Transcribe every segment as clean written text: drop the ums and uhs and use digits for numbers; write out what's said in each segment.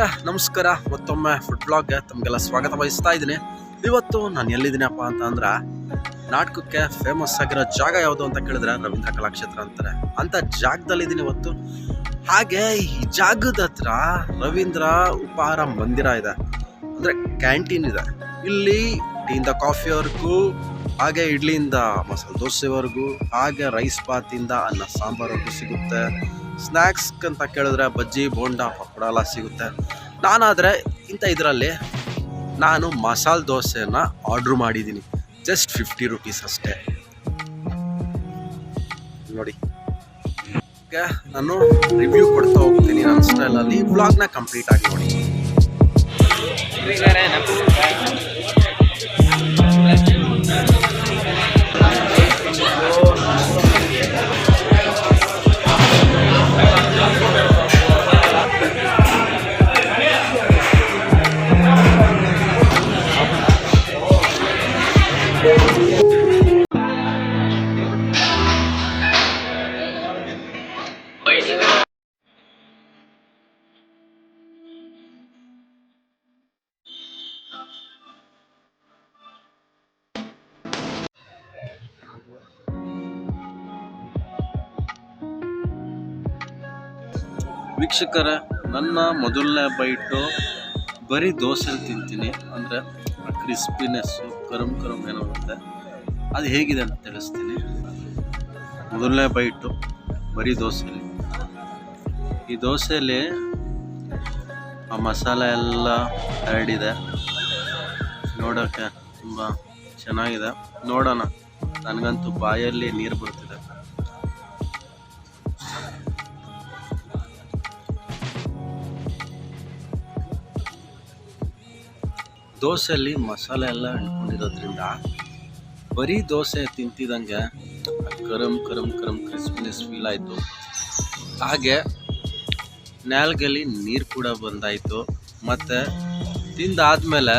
ವೀಕ್ಷಕರೇ ನಮಸ್ಕಾರ. ಮತ್ತೊಮ್ಮೆ ಫುಡ್ ಬ್ಲಾಗ್ಗೆ ತಮಗೆಲ್ಲ ಸ್ವಾಗತ ಬಯಸ್ತಾ ಇದ್ದೀನಿ. ಇವತ್ತು ನಾನು ಎಲ್ಲಿದ್ದೀನಪ್ಪ ಅಂತಂದ್ರೆ ನಾಟಕಕ್ಕೆ ಫೇಮಸ್ ಆಗಿರೋ ಜಾಗ ಯಾವುದು ಅಂತ ಕೇಳಿದ್ರೆ ರವೀಂದ್ರ ಕಲಾಕ್ಷೇತ್ರ ಅಂತಾರೆ. ಅಂತ ಜಾಗದಲ್ಲಿದ್ದೀನಿ ಇವತ್ತು. ಹಾಗೆ ಈ ಜಾಗದ ಹತ್ರ ರವೀಂದ್ರ ಉಪಹಾರ ಮಂದಿರ ಇದೆ, ಅಂದರೆ ಕ್ಯಾಂಟೀನ್ ಇದೆ. ಇಲ್ಲಿ ಟೀಯಿಂದ ಕಾಫಿವರೆಗೂ, ಹಾಗೆ ಇಡ್ಲಿಯಿಂದ ಮಸಾಲೆ ದೋಸೆವರೆಗೂ, ಹಾಗೆ ರೈಸ್ ಬಾತಿಂದ ಅನ್ನ ಸಾಂಬಾರ್ವರೆಗೂ ಸಿಗುತ್ತೆ. ಸ್ನ್ಯಾಕ್ಸ್ ಅಂತ ಕೇಳಿದ್ರೆ ಬಜ್ಜಿ ಬೋಂಡ ಪಪ್ಪಡ ಎಲ್ಲ ಸಿಗುತ್ತೆ. ನಾನಾದರೆ ಇದರಲ್ಲಿ ನಾನು ಮಸಾಲೆ ದೋಸೆನ ಆರ್ಡ್ರ್ ಮಾಡಿದ್ದೀನಿ. ಜಸ್ಟ್ 50 ರೂಪೀಸ್ ಅಷ್ಟೇ. ನೋಡಿ, ನಾನು ರಿವ್ಯೂ ಕೊಡ್ತಾ ಹೋಗ್ತೀನಿ ನನ್ನ ಸ್ಟೈಲಲ್ಲಿ. ವ್ಲಾಗ್ನ ಕಂಪ್ಲೀಟ್ ಆಗಿ ನೋಡಿ. ವೀಕ್ಷಕರ, ನನ್ನ ಮೊದಲನೇ ಬೈಟು ಬರೀ ದೋಸೆ ತಿಂತೀನಿ. ಅಂದರೆ ಕ್ರಿಸ್ಪಿನೆಸ್ಸು ಕರಮ್ ಏನಾಗುತ್ತೆ, ಅದು ಹೇಗಿದೆ ಅಂತ ತಿಳಿಸ್ತೀನಿ. ಮೊದಲನೇ ಬೈಟು ಬರೀ ದೋಸೆಯಲ್ಲಿ. ಈ ದೋಸೆಯಲ್ಲಿ ಆ ಮಸಾಲೆ ಎಲ್ಲ ಹರಡಿದೆ, ನೋಡೋಕ್ಕೆ ತುಂಬ ಚೆನ್ನಾಗಿದೆ. ನೋಡೋಣ, ನನಗಂತೂ ಬಾಯಲ್ಲಿ ನೀರು ಬರ್ತಿದೆ. ದೋಸೆಯಲ್ಲಿ ಮಸಾಲೆ ಎಲ್ಲ ಇಟ್ಕೊಂಡಿರೋದ್ರಿಂದ ಬರೀ ದೋಸೆ ತಿಂತಿದ್ದಂಗೆ ಕರಮ್ ಕ್ರಿಸ್ಪಿನೆಸ್ ಫೀಲ್ ಆಯಿತು. ಹಾಗೆ ನಾಲ್ಗೆಯಲ್ಲಿ ನೀರು ಕೂಡ ಬಂದಾಯಿತು. ಮತ್ತು ತಿಂದಾದಮೇಲೆ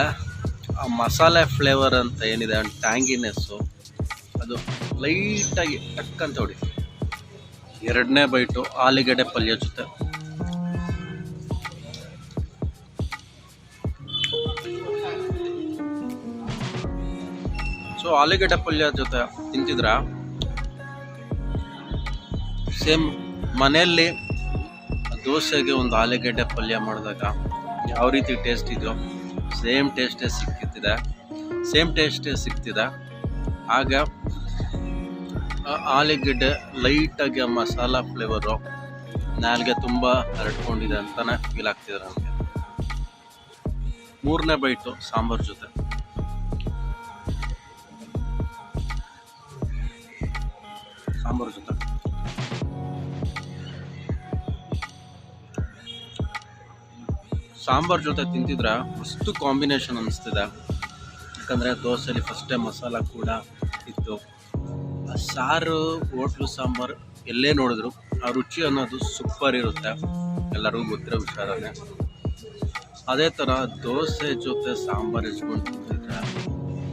ಆ ಮಸಾಲೆ ಫ್ಲೇವರ್ ಅಂತ ಏನಿದೆ, ಟ್ಯಾಂಗಿನೆಸ್ಸು ಅದು ಲೈಟಾಗಿ ಟಕ್ಕಂತ ಹೊಡಿತು. ಎರಡನೇ ಬೈಟು ಆಲೂಗಡ್ಡೆ ಪಲ್ಯ ಜೊತೆ. ಸೊ ಆಲೂಗಡ್ಡೆ ಪಲ್ಯ ಜೊತೆ ತಿಂತಿದ್ರೆ ಸೇಮ್ ಮನೆಯಲ್ಲಿ ದೋಸೆಗೆ ಒಂದು ಆಲೂಗಡ್ಡೆ ಪಲ್ಯ ಮಾಡಿದಾಗ ಯಾವ ರೀತಿ ಟೇಸ್ಟ್ ಇದೆಯೋ ಸೇಮ್ ಟೇಸ್ಟೇ ಸಿಗ್ತಿದೆ. ಆಗ ಆಲೂಗಡ್ಡೆ ಲೈಟಾಗಿ ಮಸಾಲ ಫ್ಲೇವರು ನಾಲ್ಗೆ ತುಂಬ ಹರಡ್ಕೊಂಡಿದೆ ಅಂತಲೇ ಫೀಲ್ ಆಗ್ತಿದೆ ನನಗೆ. ಮೂರನೇ ಬೈಟು ಸಾಂಬಾರು ಜೊತೆ. ಸಾಂಬಾರ್ ಜೊತೆ ತಿಂತಿದ್ರೆ ಮಸ್ತು ಕಾಂಬಿನೇಷನ್ ಅನಿಸ್ತಿದೆ. ಯಾಕಂದರೆ ದೋಸೆಯಲ್ಲಿ ಫಸ್ಟೇ ಮಸಾಲ ಕೂಡ ಇತ್ತು. ಆ ಸಾರು, ಹೋಟ್ಲು ಸಾಂಬಾರು ಎಲ್ಲೇ ನೋಡಿದ್ರು ಆ ರುಚಿ ಅನ್ನೋದು ಸೂಪರ್ ಇರುತ್ತೆ, ಎಲ್ಲರಿಗೂ ಗೊತ್ತಿರೋ ವಿಚಾರನೇ. ಅದೇ ಥರ ದೋಸೆ ಜೊತೆ ಸಾಂಬಾರು ಹೆಚ್ಕೊಂಡು ತಿಂತಿದ್ರೆ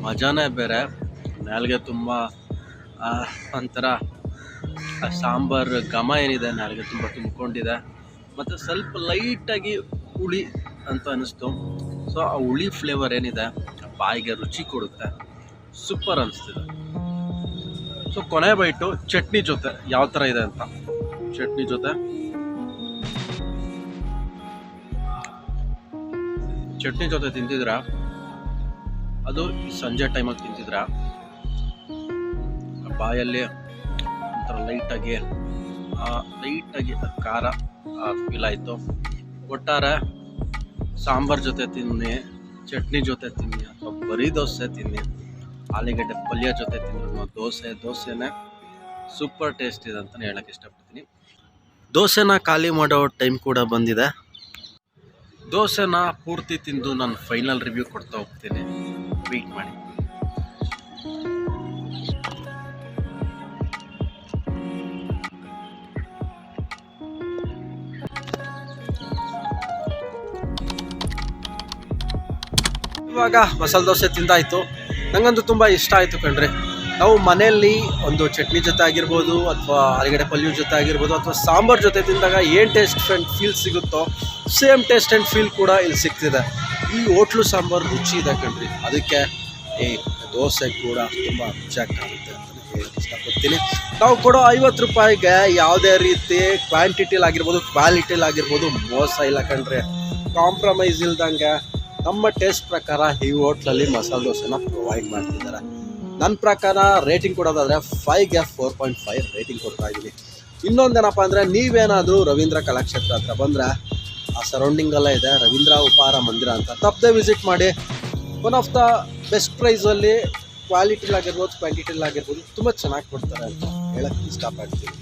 ಮಜಾನೇ ಬೇರೆ. ನಾಲ್ಗೆ ತುಂಬ ಒಂಥರ ಆ ಸಾಂಬಾರು ಘಮ ಏನಿದೆ ನಾಲ್ಗೆ ತುಂಬ ತುಂಬಿಕೊಂಡಿದೆ. ಮತ್ತು ಸ್ವಲ್ಪ ಲೈಟಾಗಿ ಹುಳಿ ಅಂತ ಅನ್ನಿಸ್ತು. ಸೊ ಆ ಹುಳಿ ಫ್ಲೇವರ್ ಏನಿದೆ ಬಾಯಿಗೆ ರುಚಿ ಕೊಡುತ್ತೆ, ಸೂಪರ್ ಅನಿಸ್ತಿದೆ. ಸೊ ಕೊನೆ ಬೈಟು ಚಟ್ನಿ ಜೊತೆ ಯಾವ ಥರ ಇದೆ ಅಂತ. ಚಟ್ನಿ ಜೊತೆ ತಿಂತಿದ್ರೆ, ಅದು ಸಂಜೆ ಟೈಮಲ್ಲಿ ತಿಂತಿದ್ರೆ ಬಾಯಲ್ಲಿ ಒಂಥರ ಲೈಟಾಗಿ ಖಾರ ಫೀಲ್ ಆಯಿತು. ಒಟ್ಟಾರೆ ಸಾಂಬಾರು ಜೊತೆ ತಿನ್ನಿ, ಚಟ್ನಿ ಜೊತೆ ತಿನ್ನಿ, ಅಥವಾ ಬರೀ ದೋಸೆ ತಿನ್ನಿ, ಆಲೂಗಡ್ಡೆ ಪಲ್ಯ ಜೊತೆ ತಿಂದ್ರು ದೋಸೆನೇ ಸೂಪರ್ ಟೇಸ್ಟ್ ಇದೆ ಅಂತಲೇ ಹೇಳೋಕ್ಕೆ ಇಷ್ಟಪಡ್ತೀನಿ. ದೋಸೆನ ಖಾಲಿ ಮಾಡೋ ಟೈಮ್ ಕೂಡ ಬಂದಿದೆ. ದೋಸೆನ ಪೂರ್ತಿ ತಿಂದು ನಾನು ಫೈನಲ್ ರಿವ್ಯೂ ಕೊಡ್ತಾ ಹೋಗ್ತೀನಿ, ವೆಯ್ಟ್ ಮಾಡಿ. ಇವಾಗ ಮಸಾಲೆ ದೋಸೆ ತಿಂದಾಯಿತು. ನನಗಂತೂ ತುಂಬ ಇಷ್ಟ ಆಯಿತು ಕಣ್ರಿ. ನಾವು ಮನೆಯಲ್ಲಿ ಒಂದು ಚಟ್ನಿ ಜೊತೆ ಆಗಿರ್ಬೋದು ಅಥವಾ ಆಲೂಗಡ್ಡೆ ಪಲ್ಯ ಜೊತೆ ಆಗಿರ್ಬೋದು ಅಥವಾ ಸಾಂಬಾರ್ ಜೊತೆ ತಿಂದಾಗ ಏನು ಟೇಸ್ಟ್ ಆ್ಯಂಡ್ ಫೀಲ್ ಸಿಗುತ್ತೋ ಸೇಮ್ ಟೇಸ್ಟ್ ಆ್ಯಂಡ್ ಫೀಲ್ ಕೂಡ ಇಲ್ಲಿ ಸಿಗ್ತಿದೆ. ಈ ಹೋಟ್ಲು ಸಾಂಬಾರು ರುಚಿ ಇದೆ ಕಣ್ರಿ. ಅದಕ್ಕೆ ಈ ದೋಸೆ ಕೂಡ ತುಂಬ ರುಚಿಯಾಗುತ್ತೆ ಅಂತ ಹೇಳಕ್ಕೆ ಇಷ್ಟಪಡ್ತೀನಿ. ನಾವು ಕೊಡೋ 50 ರೂಪಾಯಿಗೆ ಯಾವುದೇ ರೀತಿ ಕ್ವಾಂಟಿಟಿಲಾಗಿರ್ಬೋದು ಕ್ವಾಲಿಟಿಲಾಗಿರ್ಬೋದು ಮೋಸ ಇಲ್ಲ ಕಣ್ರಿ. ಕಾಂಪ್ರಮೈಸ್ ಇಲ್ದಂಗೆ ನಮ್ಮ ಟೇಸ್ಟ್ ಪ್ರಕಾರ ಈ ಹೋಟ್ಲಲ್ಲಿ ಮಸಾಲೆ ದೋಸೆನ ಪ್ರೊವೈಡ್ ಮಾಡ್ತಿದ್ದಾರೆ. ನನ್ನ ಪ್ರಕಾರ ರೇಟಿಂಗ್ ಕೊಡೋದಾದರೆ 5ಗೆ 4.5 ರೇಟಿಂಗ್ ಕೊಡ್ತಾ ಇದ್ದೀನಿ. ಇನ್ನೊಂದೇನಪ್ಪ ಅಂದರೆ ನೀವೇನಾದರೂ ರವೀಂದ್ರ ಕಲಾಕ್ಷೇತ್ರ ಹತ್ರ ಬಂದರೆ ಆ ಸರೌಂಡಿಂಗಲ್ಲೇ ಇದೆ ರವೀಂದ್ರ ಉಪಹಾರ ಮಂದಿರ ಅಂತ, ತಪ್ಪದೆ ವಿಸಿಟ್ ಮಾಡಿ. ಒನ್ ಆಫ್ ದ ಬೆಸ್ಟ್ ಪ್ರೈಸಲ್ಲಿ ಕ್ವಾಲಿಟಿಲಾಗಿರ್ಬೋದು ಕ್ವಾಂಟಿಟಿಲಾಗಿರ್ಬೋದು ತುಂಬ ಚೆನ್ನಾಗಿ ಕೊಡ್ತಾರೆ ಅಂತ ಹೇಳಕ್ಕೆ ಇಷ್ಟಪಡ್ತೀನಿ.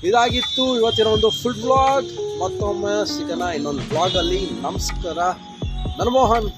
ಇದಾಗಿತ್ತು ಇವತ್ತಿನ ಒಂದು ಫುಡ್ ವ್ಲಾಗ್. ಮತ್ತೊಮ್ಮೆ ಸಿಗೋಣ ಇನ್ನೊಂದು ವ್ಲಾಗಲ್ಲಿ. ನಮಸ್ಕಾರ. ನಾನು ಮೋಹನ್.